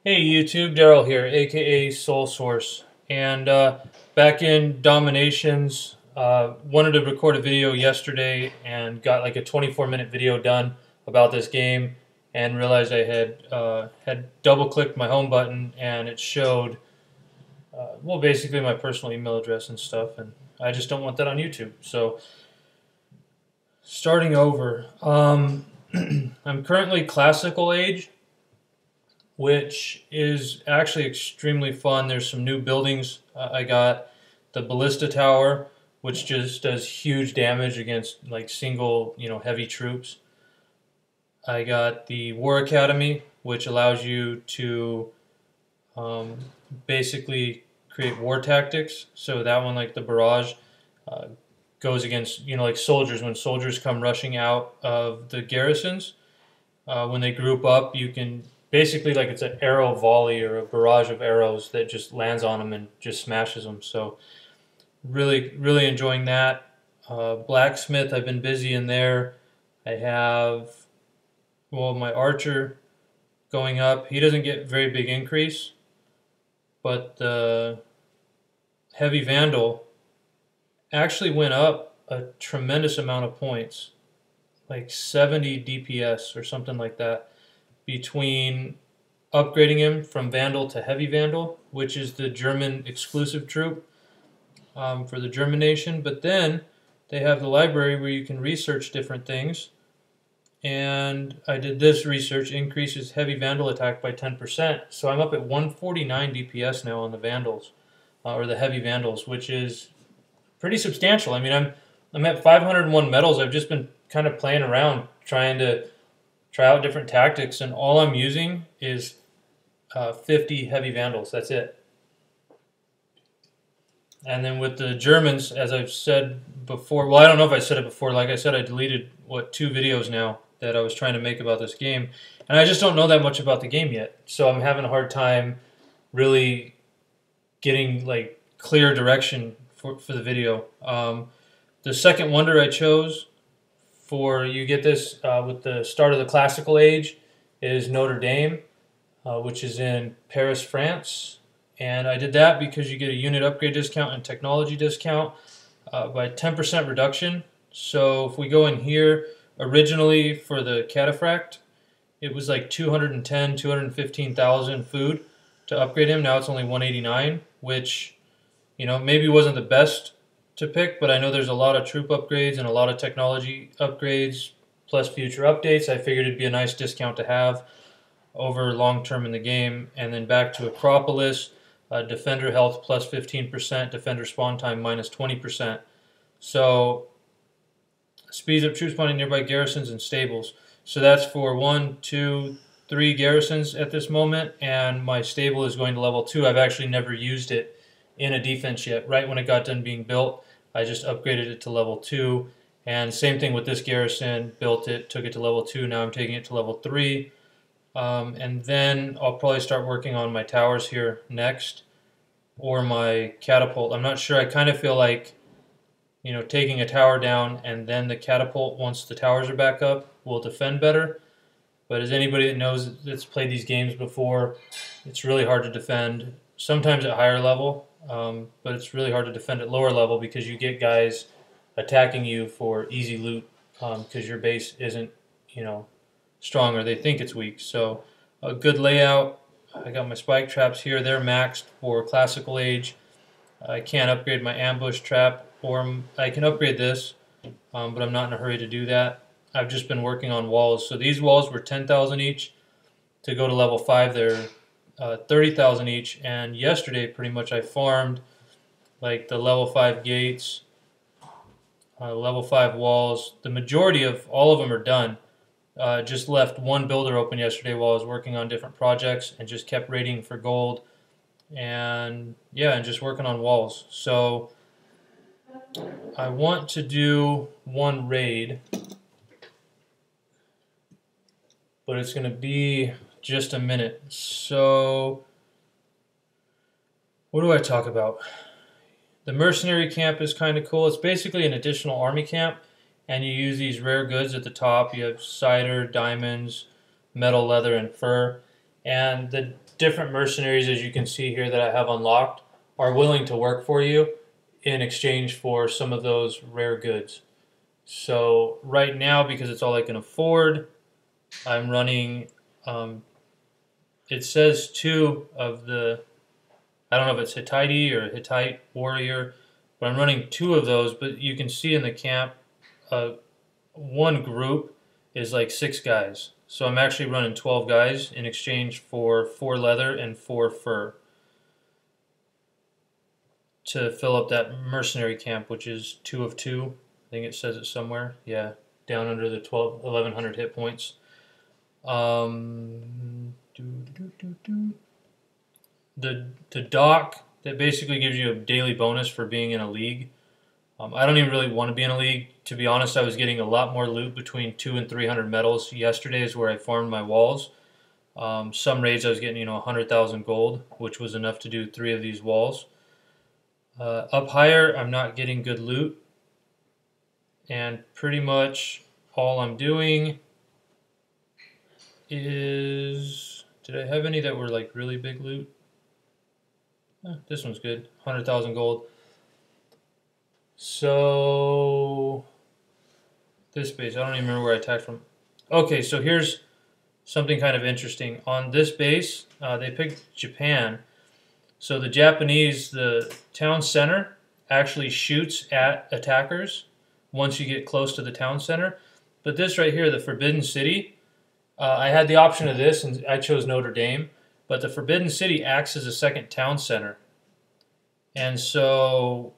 Hey YouTube, Daryl here, aka Soul Source, and back in DomiNations. Wanted to record a video yesterday and got like a 24-minute video done about this game, and realized I had double-clicked my home button and it showed well, basically my personal email address and stuff, and I just don't want that on YouTube. So starting over, I'm currently classical age, which is actually extremely fun. There's some new buildings. I got the ballista tower, which just does huge damage against like single, heavy troops. I got the War Academy, which allows you to um, basically create war tactics. So that one, like the barrage, uh, goes against, like soldiers. When soldiers come rushing out of the garrisons, when they group up, you can basically, like, it's an arrow volley or a barrage of arrows that just lands on them and just smashes them. So really, really enjoying that. Blacksmith, I've been busy in there. I have, well, my archer going up. He doesn't get very big increase, but the heavy vandal actually went up a tremendous amount of points, like 70 DPS or something like that, between upgrading him from Vandal to Heavy Vandal, which is the German exclusive troop for the German nation. But then they have the library where you can research different things. And I did this research, increases Heavy Vandal attack by 10%. So I'm up at 149 DPS now on the Vandals, or the Heavy Vandals, which is pretty substantial. I mean, I'm at 501 medals. I've just been kind of playing around, trying to try out different tactics, and all I'm using is 50 Heavy Vandals. That's it. And then with the Germans, as I've said before, well, I don't know if I said it before. Like I said, I deleted, 2 videos now that I was trying to make about this game. And I just don't know that much about the game yet. So I'm having a hard time really getting, like, clear direction for the video. The second wonder I chose for, you get this with the start of the classical age, is Notre Dame, which is in Paris, France. And I did that because you get a unit upgrade discount and technology discount by 10% reduction. So if we go in here, originally for the cataphract, it was like 210, 215,000 food to upgrade him. Now it's only 189, which, maybe wasn't the best to pick, but I know there's a lot of troop upgrades and a lot of technology upgrades plus future updates. I figured it'd be a nice discount to have over long term in the game. And then back to Acropolis, defender health plus 15%, defender spawn time minus 20%. So speeds up troop spawning nearby garrisons and stables. So that's for 1, 2, 3 garrisons at this moment, and my stable is going to level 2. I've actually never used it in a defense yet. Right when it got done being built, I just upgraded it to level 2. And same thing with this garrison, built it, took it to level 2, now I'm taking it to level 3. And then I'll probably start working on my towers here next, or my catapult. I'm not sure, I kind of feel like, taking a tower down and then the catapult, once the towers are back up, will defend better. But as anybody that knows that's played these games before, it's really hard to defend, sometimes at higher level, but it's really hard to defend at lower level because you get guys attacking you for easy loot because your base isn't, strong, or they think it's weak. So a good layout. I got my spike traps here. They're maxed for classical age. I can't upgrade my ambush trap, or I can upgrade this, but I'm not in a hurry to do that. I've just been working on walls. So these walls were 10,000 each. To go to level 5, they're 30,000 each. And yesterday, pretty much, I farmed like the level 5 gates, level 5 walls. The majority of all of them are done. Just left one builder open yesterday while I was working on different projects, and just kept raiding for gold, and yeah, and just working on walls. So I want to do one raid, but it's going to be just a minute. So what do I talk about? The mercenary camp is kind of cool. It's basically an additional army camp, and you use these rare goods at the top. You have cider, diamonds, metal, leather, and fur. and the different mercenaries, as you can see here, that I have unlocked are willing to work for you in exchange for some of those rare goods. So right now, because it's all I can afford, I'm running, it says 2 of the, I don't know if it's Hittite or Hittite warrior, but I'm running 2 of those. But you can see in the camp, one group is like 6 guys. So I'm actually running 12 guys in exchange for 4 leather and 4 fur to fill up that mercenary camp, which is 2 of 2. I think it says it somewhere. Yeah, down under the 1100 hit points. The dock that basically gives you a daily bonus for being in a league. I don't even really want to be in a league. To be honest, I was getting a lot more loot between 200 and 300 medals. Yesterday is where I farmed my walls. Some raids I was getting 100,000 gold, which was enough to do 3 of these walls. Up higher, I'm not getting good loot, and pretty much all I'm doing is, did I have any that were like really big loot? This one's good, 100,000 gold. So this base, I don't even remember where I attacked from. Okay, so here's something kind of interesting. On this base, they picked Japan. So the Japanese, the town center actually shoots at attackers once you get close to the town center. But this right here, the Forbidden City, I had the option of this, and I chose Notre Dame. But the Forbidden City acts as a second town center. And so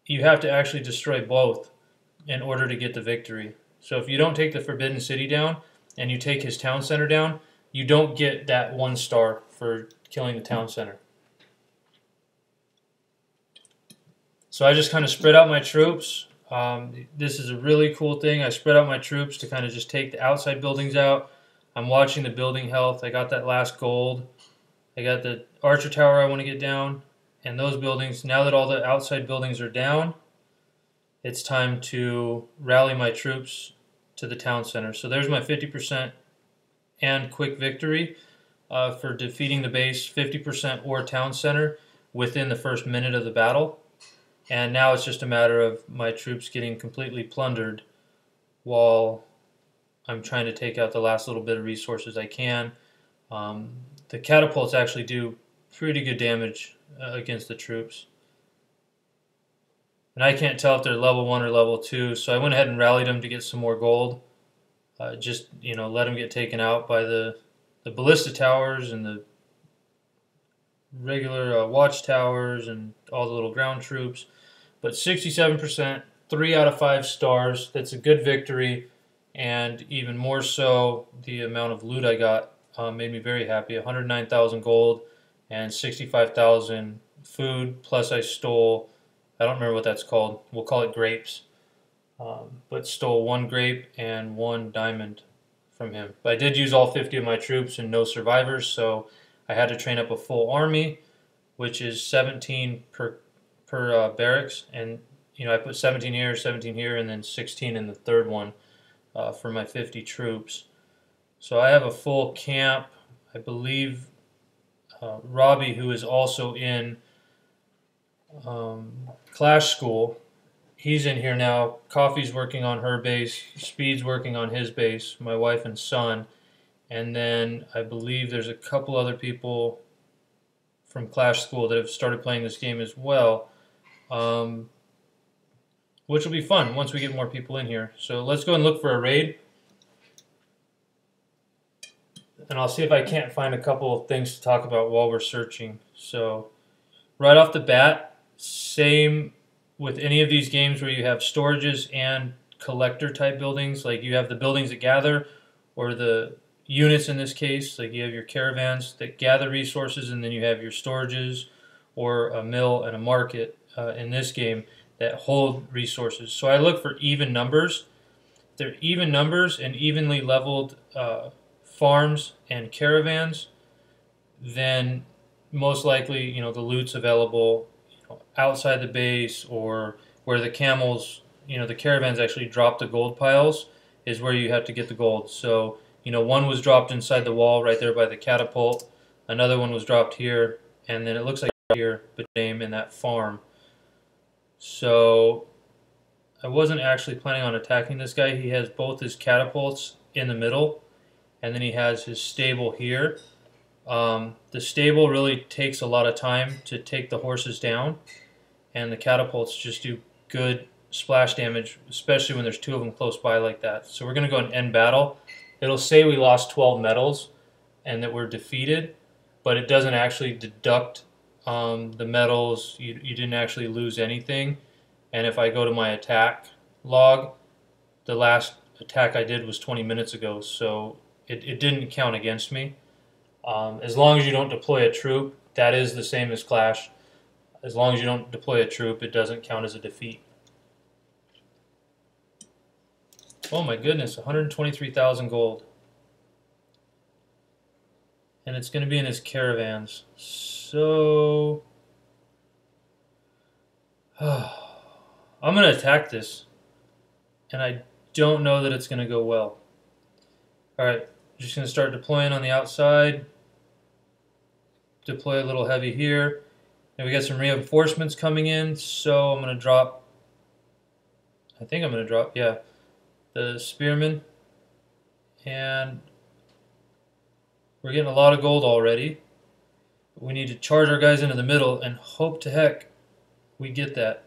you have to actually destroy both in order to get the victory. So if you don't take the Forbidden City down and you take his town center down, you don't get that 1 star for killing the town center. So I just kind of spread out my troops. This is a really cool thing. I spread out my troops to kind of just take the outside buildings out. I'm watching the building health. I got that last gold. I got the archer tower I want to get down. And those buildings, now that all the outside buildings are down, it's time to rally my troops to the town center. So there's my 50% and quick victory for defeating the base, 50% or town center within the first minute of the battle. And now it's just a matter of my troops getting completely plundered while I'm trying to take out the last little bit of resources I can. The catapults actually do pretty good damage against the troops. And I can't tell if they're level 1 or level 2, so I went ahead and rallied them to get some more gold. Just, let them get taken out by the ballista towers and the regular watchtowers and all the little ground troops. But 67%, 3 out of 5 stars. That's a good victory, and even more so, the amount of loot I got made me very happy. 109,000 gold and 65,000 food, plus I stole, I don't remember what that's called. We'll call it grapes. But stole 1 grape and 1 diamond from him. But I did use all 50 of my troops and no survivors, so I had to train up a full army, which is 17 per barracks. And I put 17 here, and then 16 in the third one for my 50 troops. So I have a full camp. I believe Robbie, who is also in Clash School, he's in here now. Coffee's working on her base. Speed's working on his base, my wife and son. And then I believe there's a couple other people from Clash School that have started playing this game as well, which will be fun once we get more people in here. So let's go and look for a raid. And I'll see if I can't find a couple of things to talk about while we're searching. So right off the bat, same with any of these games where you have storages and collector type buildings, like you have the buildings that gather, or the units in this case, like you have your caravans that gather resources, and then you have your storages or a mill and a market in this game that hold resources. So I look for even numbers. If they're even numbers and evenly leveled farms and caravans, then most likely the loot's available outside the base, or where the camels, the caravans actually drop the gold piles, is where you have to get the gold. So You know, one was dropped inside the wall right there by the catapult. Another one was dropped here, and then it looks like here, but name in that farm. So I wasn't actually planning on attacking this guy. He has both his catapults in the middle, and then he has his stable here. The stable really takes a lot of time to take the horses down, and the catapults just do good splash damage, especially when there's two of them close by like that. So we're going to go and end battle. It'll say we lost 12 medals and that we're defeated, but it doesn't actually deduct the medals. You didn't actually lose anything. And if I go to my attack log, the last attack I did was 20 minutes ago, so it didn't count against me. As long as you don't deploy a troop, that is the same as Clash. As long as you don't deploy a troop, it doesn't count as a defeat. Oh my goodness, 123,000 gold. And it's going to be in his caravans. So I'm going to attack this, and I don't know that it's going to go well. Alright, just going to start deploying on the outside. Deploy a little heavy here. And we got some reinforcements coming in, so I'm going to drop, I think I'm going to drop, yeah, the spearmen. And we're getting a lot of gold already. We need to charge our guys into the middle and hope to heck we get that.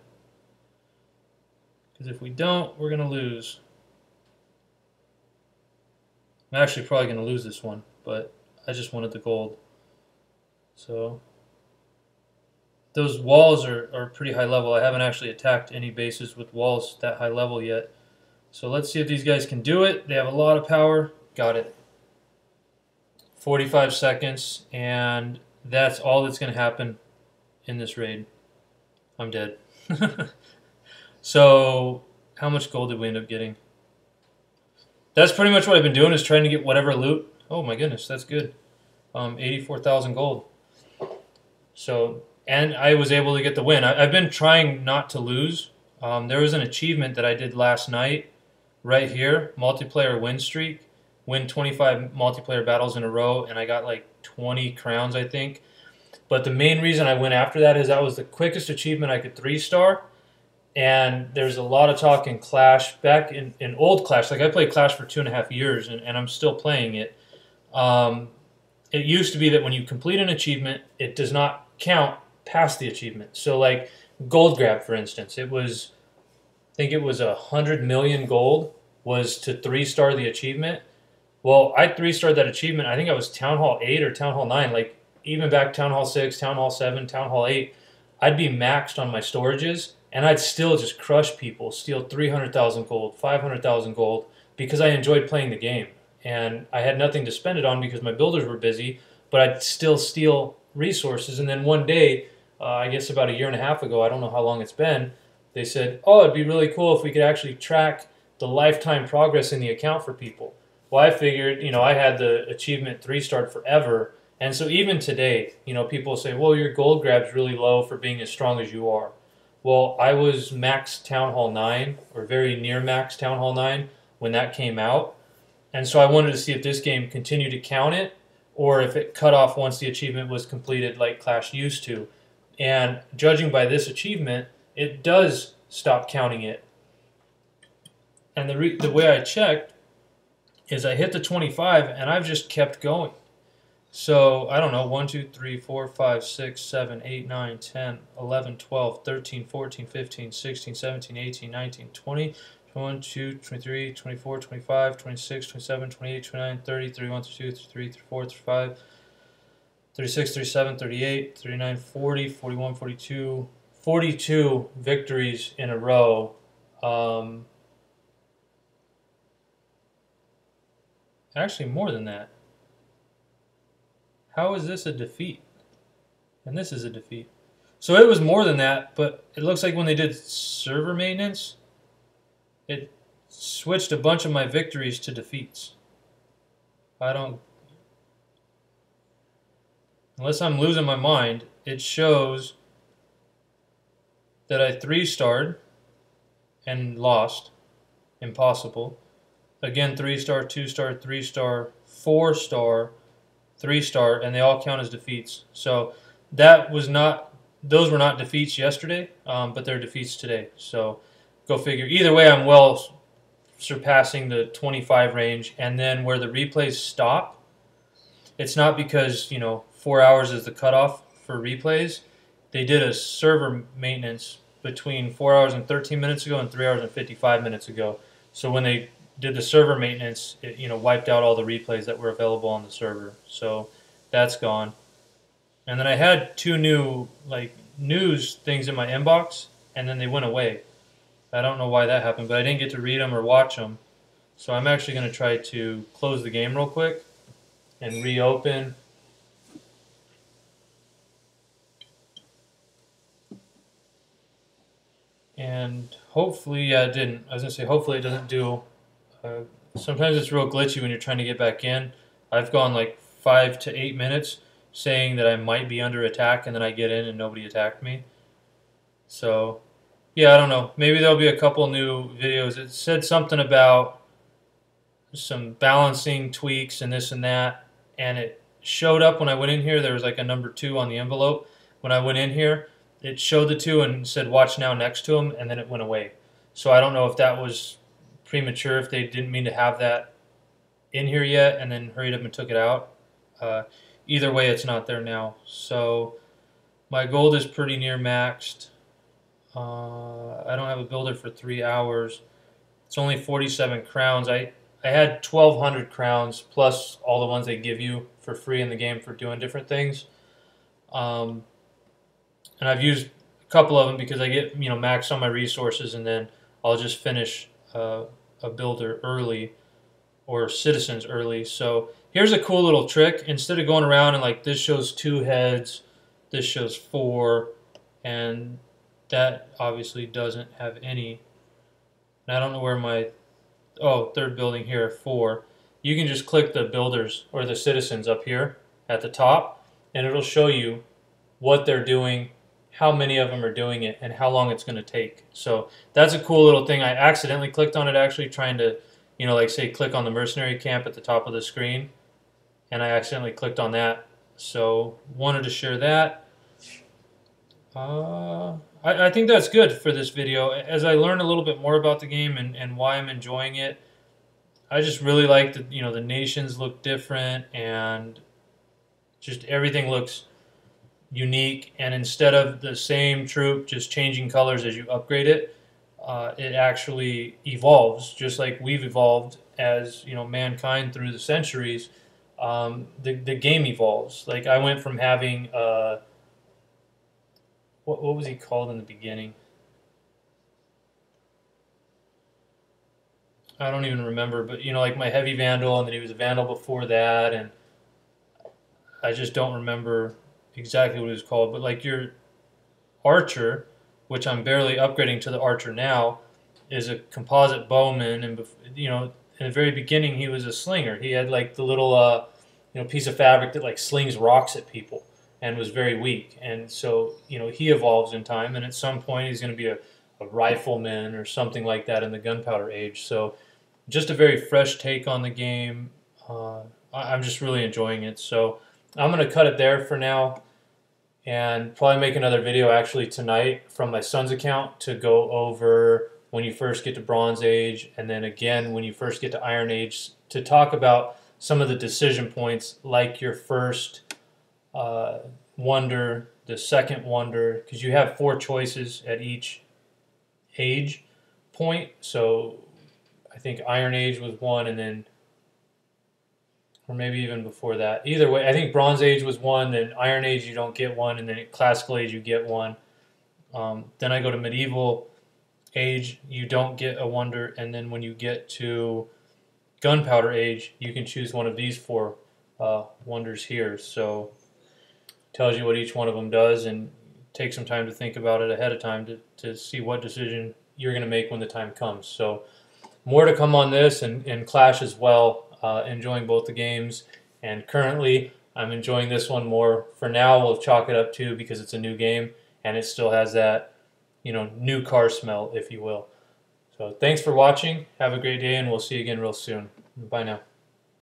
Because if we don't, we're going to lose. I'm actually probably going to lose this one, but I just wanted the gold. So those walls are pretty high level. I haven't actually attacked any bases with walls that high level yet. So let's see if these guys can do it. They have a lot of power. Got it. 45 seconds, and that's all that's going to happen in this raid. I'm dead. So how much gold did we end up getting? That's pretty much what I've been doing, is trying to get whatever loot. Oh my goodness, that's good. 84,000 gold. So, and I was able to get the win. I've been trying not to lose. There was an achievement that I did last night right here, multiplayer win streak. Win 25 multiplayer battles in a row, and I got like 20 crowns, I think. But the main reason I went after that is that was the quickest achievement I could 3-star. And there's a lot of talk in Clash, back in old Clash, like I played Clash for 2.5 years, and I'm still playing it. It used to be that when you complete an achievement, it does not count past the achievement. So like Gold Grab, for instance, it was, I think it was 100 million gold was to 3-star the achievement. Well, I 3-starred that achievement. I think I was Town Hall 8 or Town Hall 9. Like, even back Town Hall 6, Town Hall 7, Town Hall 8, I'd be maxed on my storages, and I'd still just crush people, steal 300,000 gold, 500,000 gold, because I enjoyed playing the game. And I had nothing to spend it on because my builders were busy, but I'd still steal resources. And then one day, I guess about 1.5 years ago, I don't know how long it's been, they said, oh, it'd be really cool if we could actually track the lifetime progress in the account for people. Well, I figured, you know, I had the achievement 3-starred forever, and so even today, you know, people say, well, your gold grab's really low for being as strong as you are. Well, I was max Town Hall 9, or very near max Town Hall 9, when that came out, and so I wanted to see if this game continued to count it, or if it cut off once the achievement was completed like Clash used to. And judging by this achievement, it does stop counting it. And the way I checked is I hit the 25, and I've just kept going. So, I don't know, 1, 2, 3, 4, 5, 6, 7, 8, 9, 10, 11, 12, 13, 14, 15, 16, 17, 18, 19, 20, 21, 22, 23, 24, 25, 26, 27, 28, 29, 30, 31, 32, 33, 34, 35, 36, 37, 38, 39, 40, 41, 42, 42 victories in a row. Actually, more than that. How is this a defeat? And this is a defeat. So it was more than that, but it looks like when they did server maintenance, it switched a bunch of my victories to defeats. I don't... Unless I'm losing my mind, it shows that I 3-starred and lost. Impossible. again, 3-star, 2-star, 3-star, 4-star, 3-star, and they all count as defeats. So that was not; those were not defeats yesterday, but they're defeats today. So go figure. Either way, I'm well surpassing the 25 range, and then where the replays stop, it's not because 4 hours is the cutoff for replays. They did a server maintenance between 4 hours and 13 minutes ago and 3 hours and 55 minutes ago. So when they did the server maintenance, it wiped out all the replays that were available on the server. So that's gone. And then I had 2 new news things in my inbox, and then they went away. I don't know why that happened, but I didn't get to read them or watch them. So I'm actually going to try to close the game real quick and reopen. And hopefully, yeah, it didn't. I was going to say, hopefully it doesn't do. Sometimes it's real glitchy when you're trying to get back in. I've gone like 5 to 8 minutes saying that I might be under attack, and then I get in and nobody attacked me. So, yeah, I don't know. Maybe there'll be a couple new videos. It said something about some balancing tweaks and this and that, and it showed up when I went in here. There was like a number 2 on the envelope. When I went in here, it showed the 2 and said watch now next to them, and then it went away. So I don't know if that was premature, if they didn't mean to have that in here yet and then hurried up and took it out. Either way, it's not there now. So my gold is pretty near maxed. I don't have a builder for 3 hours. It's only 47 crowns. I had 1,200 crowns plus all the ones they give you for free in the game for doing different things. And I've used a couple of them because I get max on my resources, and then I'll just finish a builder early or citizens early. So here's a cool little trick. Instead of going around and like this shows 2 heads, this shows 4, and that obviously doesn't have any. And I don't know where my third building here, 4. You can just click the builders or the citizens up here at the top, and it'll show you what they're doing, how many of them are doing it, and how long it's going to take. So that's a cool little thing. I accidentally clicked on it actually trying to, like say click on the mercenary camp at the top of the screen, and I accidentally clicked on that. So wanted to share that. I think that's good for this video. As I learn a little bit more about the game and why I'm enjoying it, I just really like that the nations look different and just everything looks unique. And instead of the same troop just changing colors as you upgrade it, it actually evolves just like we've evolved as mankind through the centuries. The game evolves. Like I went from having what was he called in the beginning? I don't even remember, but like my heavy vandal, and then he was a vandal before that, and I just don't remember exactly what it was called. But like your archer, which I'm barely upgrading to the archer now, is a composite bowman, and in the very beginning he was a slinger. He had like the little piece of fabric that like slings rocks at people and was very weak. And so he evolves in time, and at some point he's going to be a rifleman or something like that in the gunpowder age. So just a very fresh take on the game. I'm just really enjoying it. So I'm going to cut it there for now and probably make another video actually tonight from my son's account to go over when you first get to Bronze Age, and then again when you first get to Iron Age, to talk about some of the decision points, like your first wonder, the second wonder, because you have 4 choices at each age point. So I think Iron Age was 1, and then, or maybe even before that. Either way, I think Bronze Age was 1, then Iron Age you don't get 1, and then at Classical Age you get 1. Then I go to Medieval Age, you don't get a wonder, and then when you get to Gunpowder Age, you can choose one of these 4 wonders here. So tells you what each one of them does, and take some time to think about it ahead of time to see what decision you're going to make when the time comes. So more to come on this, and Clash as well. Enjoying both the games, and currently I'm enjoying this one more. For now, we'll chalk it up to because it's a new game and it still has that new car smell, if you will. So thanks for watching. Have a great day, and we'll see you again real soon. Bye now.